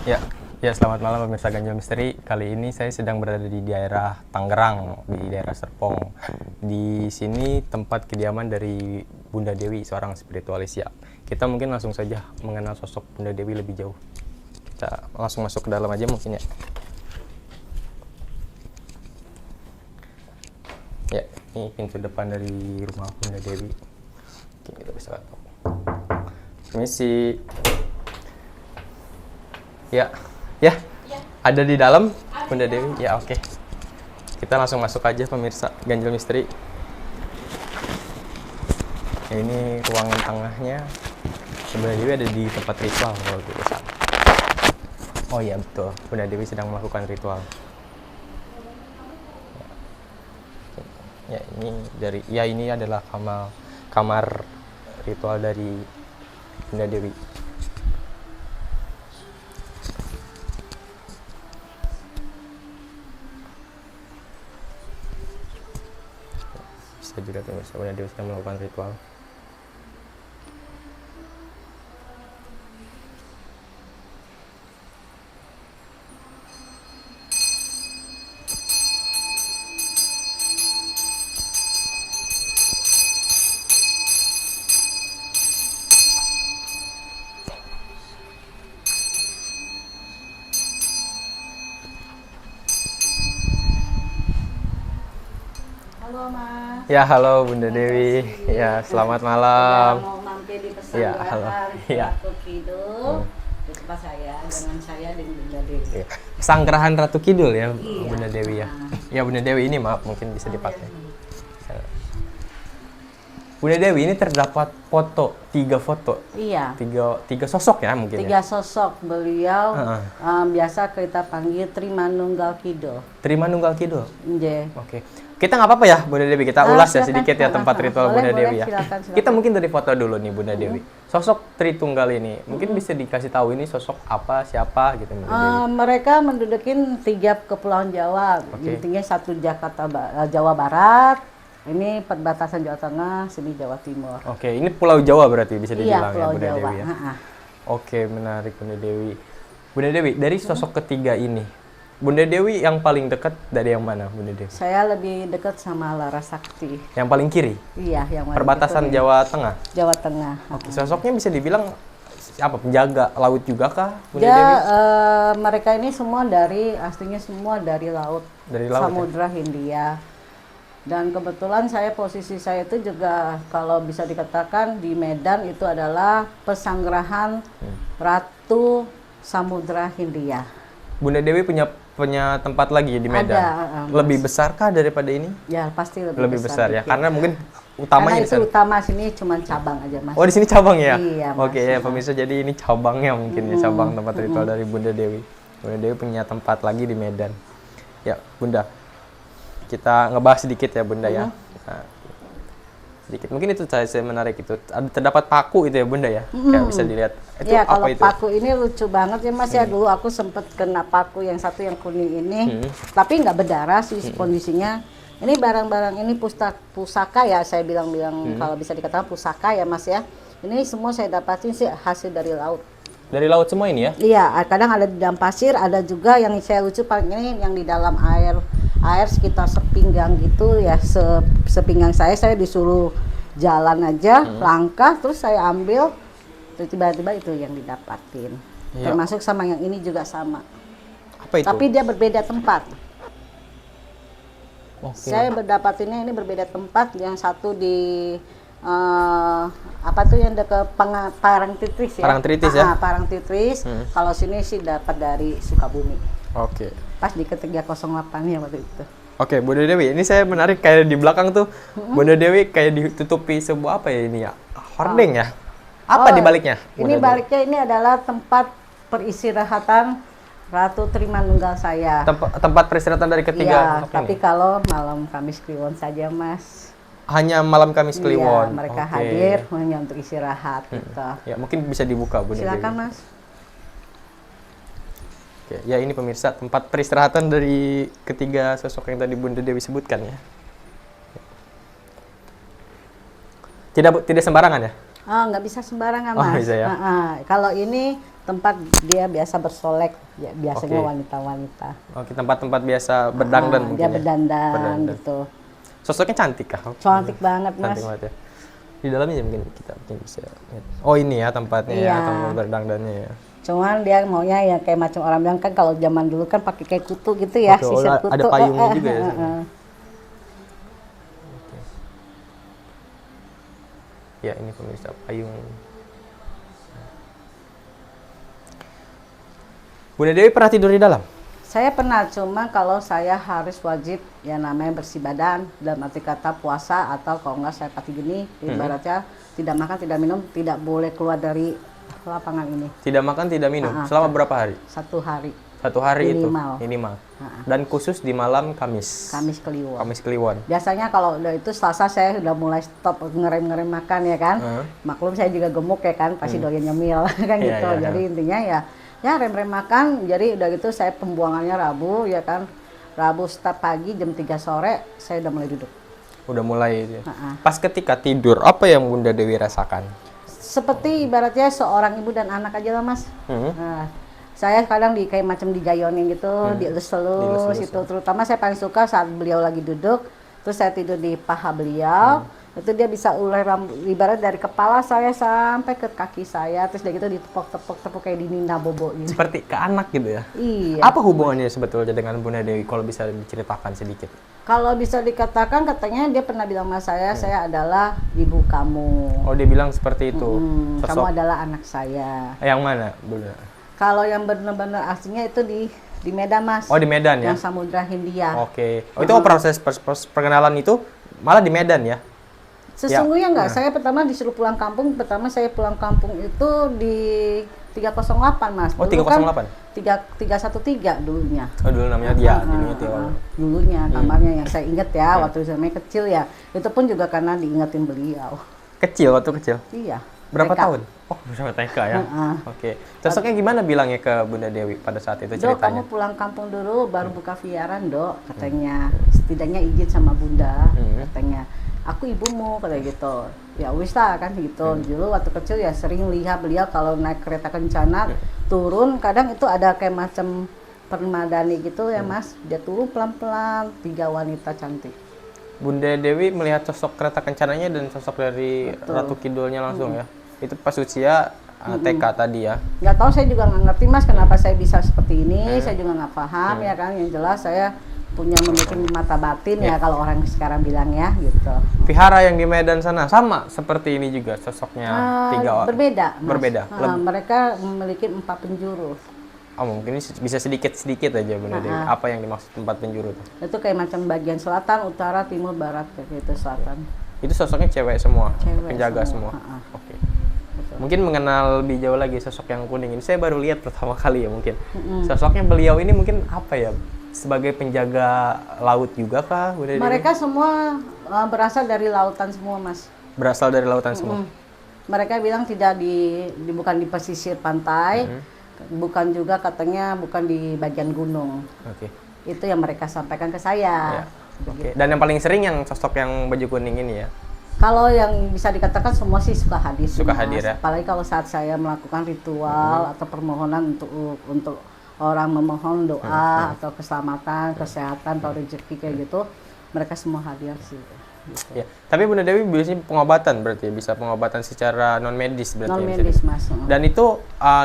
Ya, ya selamat malam pemirsa Ganjil Misteri. Kali ini saya sedang berada di daerah Tangerang, di daerah Serpong. Di sini tempat kediaman dari Bunda Dewi, seorang spiritualis ya. Kita mungkin langsung saja mengenal sosok Bunda Dewi lebih jauh. Kita langsung masuk ke dalam aja mungkin ya. Ya, ini pintu depan dari rumah Bunda Dewi. Oke, kita bisa lihat. Permisi. Ya, ya, ada di dalam Bunda Dewi. Ya, oke. Kita langsung masuk aja pemirsa Ganjil Misteri. Ini ruangan tengahnya. Bunda Dewi ada di tempat ritual kalau tidak salah. Oh iya betul, Bunda Dewi sedang melakukan ritual. Ya ini adalah kamar ritual dari Bunda Dewi. Bisa juga pemirsa, Bunda Dewi sedang melakukan ritual. Halo Mas. Ya halo Bunda Dewi. Ya selamat malam. Mau mampir di Ya, halo. Pesanggrahan Ya. Ratu Kidul. Di tempat saya dengan saya dengan Bunda Dewi. Ya. Pesanggrahan Ratu Kidul ya, Iya. Bunda Dewi ya. Ya Bunda Dewi ini maaf mungkin bisa dipakai. Bunda Dewi ini terdapat foto, 3 foto, Iya. tiga sosok ya mungkin ya. 3 sosok beliau Heeh. biasa kita panggil Trimanunggal Kidul. Trimanunggal Kidul. Nggih. Oke. Kita nggak apa-apa ya Bunda Dewi, kita ulas ya silakan, sedikit ya tempat silakan. ritual Boleh, Bunda boleh, Dewi ya. silakan. Kita mungkin dari foto dulu nih Bunda Dewi. Sosok Tritunggal ini, mungkin bisa dikasih tahu ini sosok apa, siapa gitu Bunda Dewi. Mereka mendudukin 3 kepulauan Jawa. Oke. Intinya satu Jawa Barat. Ini perbatasan Jawa Tengah, sini Jawa Timur. Oke, ini Pulau Jawa berarti bisa dibilang Iya, ya Pulau Bunda Jawa. Dewi ya. Ha-ha. Oke, menarik Bunda Dewi. Bunda Dewi, dari sosok ketiga ini, Bunda Dewi yang paling dekat dari yang mana Bunda Dewi? Saya lebih dekat sama Larasakti. Yang paling kiri? Iya, yang mana Perbatasan gitu, Jawa Tengah? Jawa Tengah. Oke, sosoknya bisa dibilang apa, penjaga laut juga kah Bunda Dia Dewi? mereka ini semua aslinya semua dari laut, Dari laut ya? Samudra Hindia. Dan kebetulan posisi saya itu juga kalau bisa dikatakan di Medan itu adalah pesanggrahan Ratu Samudra Hindia. Bunda Dewi punya tempat lagi di Medan. Ada, Lebih besarkah daripada ini? Ya pasti Lebih besar ya, dikit. karena mungkin Karena utamanya di itu sana. utama, sini cuma cabang aja Mas. Oh di sini cabang ya? Iya, Mas. Oke ya pemirsa, jadi ini cabangnya mungkin ya, cabang tempat ritual dari Bunda Dewi. Bunda Dewi punya tempat lagi di Medan. Ya Bunda, kita ngebahas sedikit ya Bunda ya. Nah, sedikit, mungkin itu saya menarik itu. Terdapat paku itu ya Bunda ya, kayak bisa dilihat. Itu Ya apa kalau itu? paku ini lucu banget ya Mas ya. Dulu aku sempet kena paku yang satu yang kuning ini, tapi nggak berdarah sih kondisinya. Ini barang-barang ini pusaka ya, saya bilang-bilang kalau bisa dikatakan pusaka ya Mas ya. Ini semua saya dapatin sih hasil dari laut. Dari laut semua ini ya? Iya, kadang ada di dalam pasir, ada juga yang saya lucu paling ini yang di dalam air sekitar sepinggang gitu ya, sepinggang saya disuruh jalan aja, langkah, terus saya ambil, terus tiba-tiba itu yang didapatin. Iya. Termasuk sama yang ini juga sama. Apa itu? Tapi dia berbeda tempat. Oke. Saya berdapatinnya ini berbeda tempat. Yang satu di apa tuh yang dekat Parangtritis ya? Parangtritis ya? Parangtritis. Kalau sini sih dapat dari Sukabumi. Oke. Pas di ke-308 ya waktu itu. Oke, Bunda Dewi, ini saya menarik kayak di belakang tuh Bunda Dewi kayak ditutupi sebuah apa ya ini ya? Hordeng ya? Apa di baliknya? Ini Bunda Dewi? baliknya ini adalah tempat peristirahatan Ratu Trimanunggal saya. Tempat peristirahatan dari Iya, ketiga sosok tapi ini? kalau malam Kamis Kliwon saja Mas. Hanya malam Kamis Kliwon. Iya, mereka Oke. hadir hanya untuk istirahat gitu. Ya, mungkin bisa dibuka Bunda Silakan Dewi. Mas. Oke, ya ini pemirsa tempat peristirahatan dari ketiga sosok yang tadi Bunda Dewi sebutkan ya. Tidak sembarangan ya? Nggak bisa sembarangan Oh, Mas. bisa ya? Kalau ini tempat dia biasa bersolek, ya, biasanya Oke. wanita-wanita. Oke, tempat-tempat biasa berdandan mungkin Dia ya? berdandan Berdandan. gitu. Sosoknya cantik kah? Cantik banget, Mas. Cantik banget ya. Di dalamnya mungkin kita mungkin bisa lihat. Oh ini ya tempatnya ya, Iya. tempat berdandannya ya. Cuman dia maunya ya kayak macam orang bilang kan kalau zaman dulu kan pakai kayak kutu gitu ya, Oke, sisir ada kutu. payungnya juga ya, sini. Ya ini pemirsa payung. Bunda Dewi pernah tidur di dalam? Saya pernah, cuma kalau saya harus wajib ya namanya bersih badan, dalam arti kata puasa atau kalau enggak saya pati gini, ibaratnya tidak makan, tidak minum, tidak boleh keluar dari lapangan ini Tidak makan, tidak minum. Selama berapa hari? 1 hari. 1 hari Minimal. itu minimal. Dan khusus di malam Kamis. Kamis Kliwon. Kamis Kliwon. Biasanya kalau udah itu Selasa saya udah mulai stop ngerem-ngerem makan ya kan. Maklum saya juga gemuk ya kan, pasti doyan nyemil kan Iya, gitu. iya. Jadi intinya ya rem-rem makan. Jadi udah gitu saya pembuangannya Rabu ya kan. Rabu start pagi jam 3 sore saya udah mulai duduk. Udah mulai itu ya. Pas ketika tidur, apa yang Bunda Dewi rasakan? Seperti ibaratnya seorang ibu dan anak aja lah Mas. Nah, saya kadang kayak macam digayonin gitu, dielus-elus Dielus-elus, itu. Terutama saya paling suka saat beliau lagi duduk, terus saya tidur di paha beliau. Itu dia bisa ulur rambut, ibarat dari kepala saya sampai ke kaki saya, terus dia gitu ditepuk-tepuk kayak dinina bobo gitu. Seperti ke anak gitu ya. Iya. Apa hubungannya sebetulnya dengan Bunda Dewi kalau bisa diceritakan sedikit? Kalau bisa dikatakan katanya dia pernah bilang sama saya adalah ibu kamu. Oh, dia bilang seperti itu. Kamu Sosok adalah anak saya. yang mana, Bunda? Kalau yang benar-benar aslinya itu di Medan Mas. Oh, di Medan ya. Yang Samudra Hindia. Oke. Oh, itu proses perkenalan itu malah di Medan ya? Sesungguhnya enggak, saya pertama disuruh pulang kampung, pertama saya pulang kampung itu di 308 Mas. Oh, Dulu 308? 313 dulunya. Oh, dulu namanya dia, dulunya Tio. Dulunya kamarnya yang saya ingat ya, waktu saya kecil ya. Itu pun juga karena diingetin beliau. Kecil, waktu kecil? Iya. Berapa TK. tahun? Oh, berapa TK ya? Oke. Sosoknya gimana bilangnya ke Bunda Dewi pada saat itu Dok, ceritanya? kamu pulang kampung dulu, baru buka vieran, Dok, katanya. Setidaknya izin sama Bunda, katanya. Aku ibumu, kata gitu. Ya wis lah kan gitu. Dulu waktu kecil ya sering lihat beliau kalau naik kereta kencana, turun, kadang itu ada kayak macam permadani gitu ya Mas. Dia turun pelan-pelan, 3 wanita cantik. Bunda Dewi melihat sosok kereta kencananya dan sosok dari Ratu Kidulnya langsung ya? Itu pas usia TK tadi ya? Nggak tahu, saya juga nggak ngerti Mas kenapa saya bisa seperti ini, saya juga nggak paham ya kan. Yang jelas saya punya memiliki mata batin ya kalau orang sekarang bilang ya gitu. Vihara yang di Medan sana sama seperti ini juga sosoknya tiga orang. Berbeda Mas. Berbeda. Mereka memiliki 4 penjuru. Oh, mungkin ini bisa sedikit aja Bunda Dewi. Apa yang dimaksud 4 penjuru itu? Itu kayak macam bagian selatan, utara, timur, barat kayak gitu selatan. Itu sosoknya cewek semua, Cewek penjaga semua. Oke. Mungkin mengenal lebih jauh lagi sosok yang kuning ini. Saya baru lihat pertama kali ya mungkin. Sosoknya beliau ini mungkin apa ya? Sebagai penjaga laut juga kah, Bunda Dewi? Mereka semua berasal dari lautan semua Mas. Berasal dari lautan semua. Mereka bilang tidak bukan di pesisir pantai, bukan juga katanya bukan di bagian gunung. Oke. Itu yang mereka sampaikan ke saya. Ya. Oke. Dan yang paling sering yang sosok yang baju kuning ini ya? Kalau yang bisa dikatakan semua sih suka hadir. Suka Mas. hadir ya? Apalagi kalau saat saya melakukan ritual atau permohonan untuk orang memohon doa atau keselamatan, kesehatan, atau rezeki kayak gitu, mereka semua hadir sih. Gitu. Ya. Tapi Bunda Dewi biasanya pengobatan berarti bisa pengobatan secara non medis berarti. Non ya, medis bisa Mas. Dan itu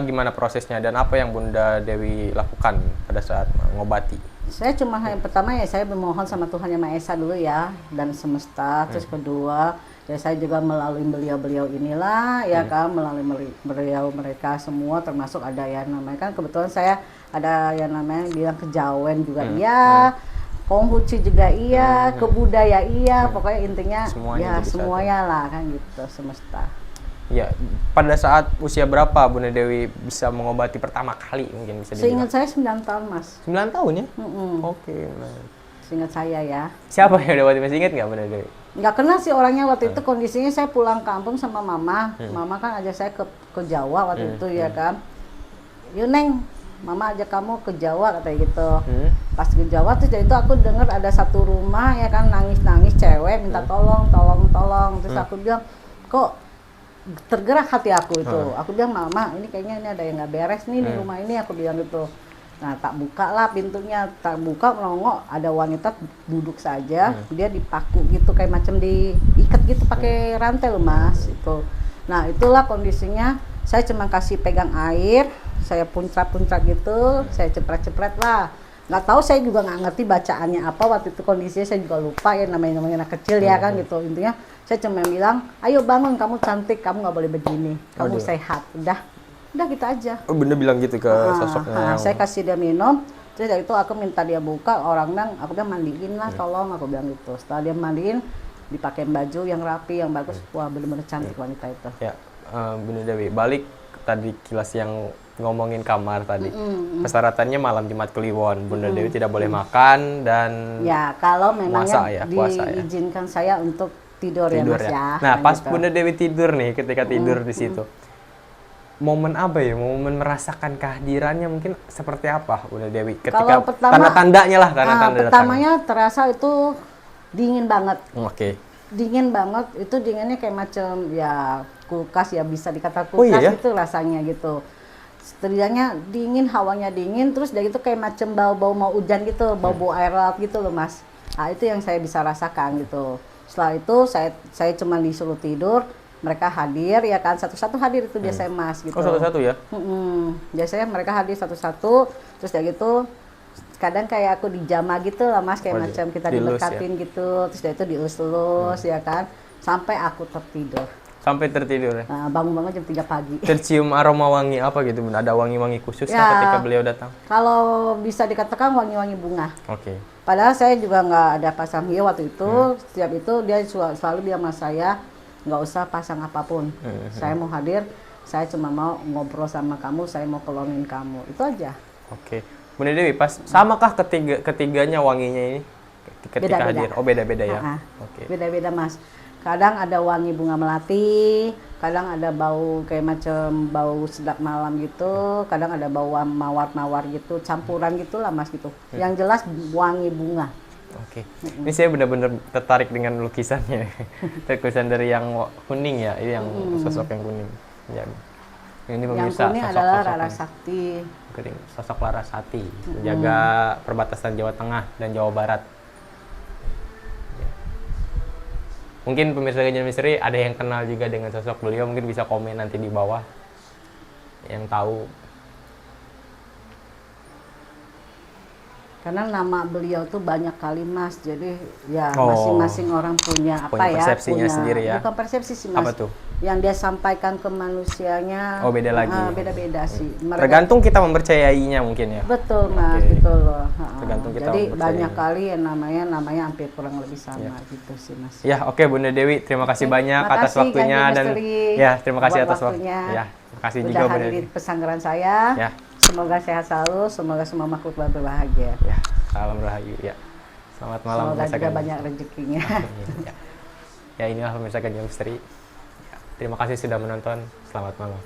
gimana prosesnya dan apa yang Bunda Dewi lakukan pada saat mengobati? Saya cuma yang pertama ya saya memohon sama Tuhan Yang Maha Esa dulu ya dan semesta. Terus kedua ya saya juga melalui beliau-beliau inilah ya kan, melalui beliau mereka semua termasuk ada yang namanya kan kebetulan saya ada yang namanya bilang kejawen juga iya, Konghucu juga iya, kebudaya iya, pokoknya intinya Semuanya ya itu bisa semuanya lah kan gitu semesta. Ya, pada saat usia berapa Bunda Dewi bisa mengobati pertama kali mungkin bisa dibilang? Seingat saya 9 tahun Mas. 9 tahun ya? Oke. Nah. Seingat saya ya. Siapa yang udah masih ingat nggak Bunda Dewi? Nggak kenal sih orangnya waktu itu, kondisinya saya pulang kampung sama mama. Mama kan ajak saya ke Jawa waktu itu ya kan. Yuk Neng, mama ajak kamu ke Jawa katanya gitu. Pas ke Jawa tuh jadi itu aku dengar ada satu rumah ya kan nangis-nangis cewek minta tolong. Terus aku bilang, kok tergerak hati aku itu. Aku bilang, Mama, ini kayaknya ini ada yang nggak beres nih di rumah ini, aku bilang gitu. Nah, tak buka lah pintunya, tak buka, nongok ada wanita duduk saja, dia dipaku gitu kayak macam diikat gitu pakai rantai loh Mas itu. Nah, itulah kondisinya. Saya cuma kasih pegang air, saya puncrat-puncrat gitu, saya cepret-cepret lah. Nggak tahu, saya juga nggak ngerti bacaannya apa waktu itu, kondisinya saya juga lupa ya, namanya anak kecil ya kan gitu. Intinya saya cuma bilang, ayo bangun, kamu cantik, kamu nggak boleh begini, kamu sehat, udah gitu aja. Oh, Bunda bilang gitu ke sosoknya yang... Saya kasih dia minum, terus dari itu aku minta dia buka, orang bilang, aku bilang mandiin lah, tolong, aku bilang gitu. Setelah dia mandiin, dipakai baju yang rapi, yang bagus, wah bener-bener cantik wanita itu. Ya, Bunda Dewi, balik tadi kilas yang ngomongin kamar tadi. Persyaratannya malam Jumat Kliwon, Bunda Dewi tidak boleh makan dan ya kalau memangnya puasa ya. diizinkan saya untuk tidur ya Mas ya. Nah, pas gitu. Bunda Dewi tidur nih, ketika tidur di situ, momen apa ya? Momen merasakan kehadirannya mungkin seperti apa Bunda Dewi? Ketika Kalau pertama, tanda-tandanya lah, tanda-tanda pertamanya terasa itu dingin banget. Oke. Dingin banget, itu dinginnya kayak macam ya kulkas ya, bisa dikata kulkas. Oh, iya ya? Itu rasanya gitu. Setidaknya dingin, hawanya dingin, terus dari itu kayak macam bau-bau mau hujan gitu, bau-bau air laut gitu loh Mas. Nah, itu yang saya bisa rasakan gitu. Setelah itu saya cuma disuruh tidur, mereka hadir ya kan, satu-satu hadir itu biasanya Mas gitu. Oh, satu-satu ya? Biasanya mereka hadir satu-satu, terus dari gitu kadang kayak aku dijama gitu lah Mas, kayak macam kita diberkatin gitu, terus dari itu dielus-elus ya kan, sampai aku tertidur. Sampai tertidur ya? Nah, bangun-bangun jam 3 pagi. Tercium aroma wangi apa gitu Bunda? Ada wangi-wangi khusus Ya, ketika beliau datang? Kalau bisa dikatakan wangi-wangi bunga. Oke. Padahal saya juga nggak ada pasang hiu waktu itu. Setiap itu dia selalu bilang sama saya, nggak usah pasang apapun. Saya mau hadir, saya cuma mau ngobrol sama kamu, saya mau tolongin kamu. Itu aja. Oke. Bunda Dewi, pas samakah ketiganya wanginya ini ketika Beda-beda. hadir? Oh, beda-beda ya? Oke. Beda-beda Mas. Kadang ada wangi bunga melati, kadang ada bau kayak macam bau sedap malam gitu, kadang ada bau mawar-mawar gitu, campuran gitulah Mas gitu. Yang jelas wangi bunga. Oke. Ini saya benar-benar tertarik dengan lukisannya. Lukisan dari yang kuning ya, ini yang sosok yang kuning. Ya. Ini Yang pemirsa kuning sosok adalah sosok Rara ini. Sakti. Sosok Larasati, menjaga perbatasan Jawa Tengah dan Jawa Barat. Ya. Mungkin pemirsa Ganjil Misteri ada yang kenal juga dengan sosok beliau, mungkin bisa komen nanti di bawah yang tahu. Karena nama beliau tuh banyak kali Mas, jadi ya masing-masing orang punya persepsinya sendiri ya. Bukan persepsi sih Mas. Apa tuh? Yang dia sampaikan ke manusianya. Oh, beda lagi. Beda-beda sih. Tergantung kita mempercayainya mungkin ya. Betul Mas, gitu loh. Tergantung kita jadi mempercayainya. banyak kali yang namanya hampir kurang lebih sama gitu sih Mas. Ya, oke Bunda Dewi, terima kasih banyak atas waktunya dan ya terima kasih atas waktunya. Ya, terima kasih juga Bunda Dewi. Hadir pesanggeran saya. Ya. Semoga sehat selalu, semoga semua makhluk berbahagia. Ya, salam rahayu ya. Selamat malam. Semoga juga banyak rezekinya. Ya, inilah pemirsa Ganjil Misteri. Ya, terima kasih sudah menonton. Selamat malam.